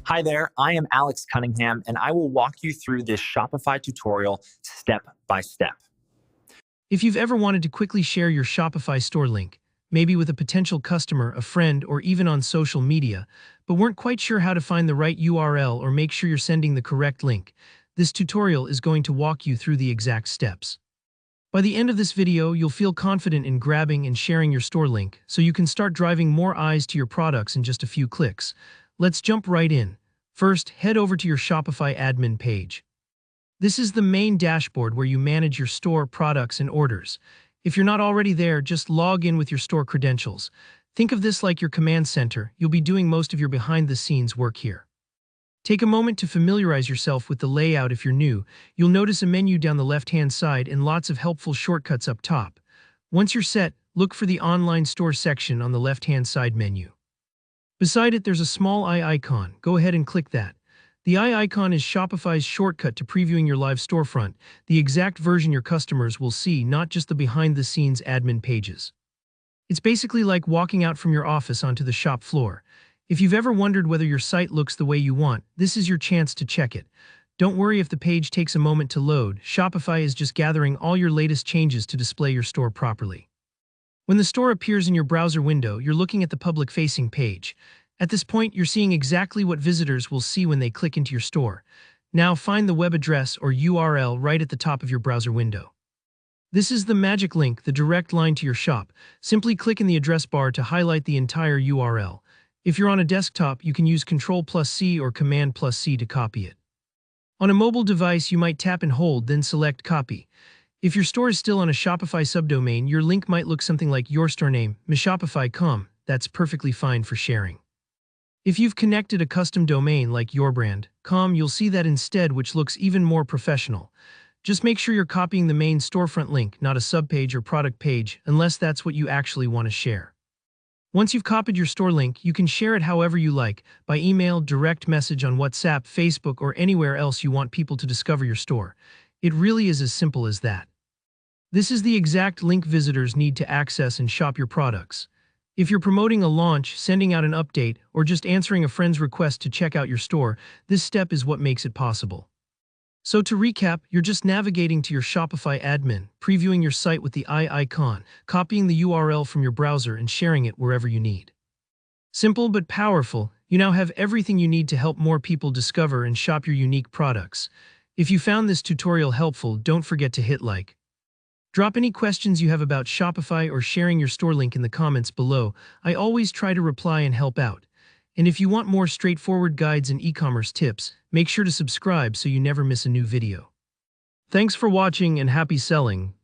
Hi there, I am Alex Cunningham, and I will walk you through this Shopify tutorial step by step. If you've ever wanted to quickly share your Shopify store link, maybe with a potential customer, a friend, or even on social media, but weren't quite sure how to find the right URL or make sure you're sending the correct link, this tutorial is going to walk you through the exact steps. By the end of this video, you'll feel confident in grabbing and sharing your store link, so you can start driving more eyes to your products in just a few clicks. Let's jump right in. First, head over to your Shopify admin page. This is the main dashboard where you manage your store, products, and orders. If you're not already there, just log in with your store credentials. Think of this like your command center. You'll be doing most of your behind-the-scenes work here. Take a moment to familiarize yourself with the layout if you're new. You'll notice a menu down the left-hand side and lots of helpful shortcuts up top. Once you're set, look for the online store section on the left-hand side menu. Beside it, there's a small eye icon. Go ahead and click that. The eye icon is Shopify's shortcut to previewing your live storefront, the exact version your customers will see, not just the behind-the-scenes admin pages. It's basically like walking out from your office onto the shop floor. If you've ever wondered whether your site looks the way you want, this is your chance to check it. Don't worry if the page takes a moment to load. Shopify is just gathering all your latest changes to display your store properly. When the store appears in your browser window, you're looking at the public-facing page. At this point, you're seeing exactly what visitors will see when they click into your store. Now find the web address or URL right at the top of your browser window. This is the magic link, the direct line to your shop. Simply click in the address bar to highlight the entire URL. If you're on a desktop, you can use Ctrl+C or Command+C to copy it. On a mobile device, you might tap and hold, then select Copy. If your store is still on a Shopify subdomain, your link might look something like your store name, myshopify.com. That's perfectly fine for sharing. If you've connected a custom domain like yourbrand.com, you'll see that instead, which looks even more professional. Just make sure you're copying the main storefront link, not a subpage or product page, unless that's what you actually want to share. Once you've copied your store link, you can share it however you like, by email, direct message on WhatsApp, Facebook, or anywhere else you want people to discover your store. It really is as simple as that. This is the exact link visitors need to access and shop your products. If you're promoting a launch, sending out an update, or just answering a friend's request to check out your store, this step is what makes it possible. So to recap, you're just navigating to your Shopify admin, previewing your site with the eye icon, copying the URL from your browser and sharing it wherever you need. Simple but powerful, you now have everything you need to help more people discover and shop your unique products. If you found this tutorial helpful, don't forget to hit like. Drop any questions you have about Shopify or sharing your store link in the comments below. I always try to reply and help out. And if you want more straightforward guides and e-commerce tips, make sure to subscribe so you never miss a new video. Thanks for watching and happy selling.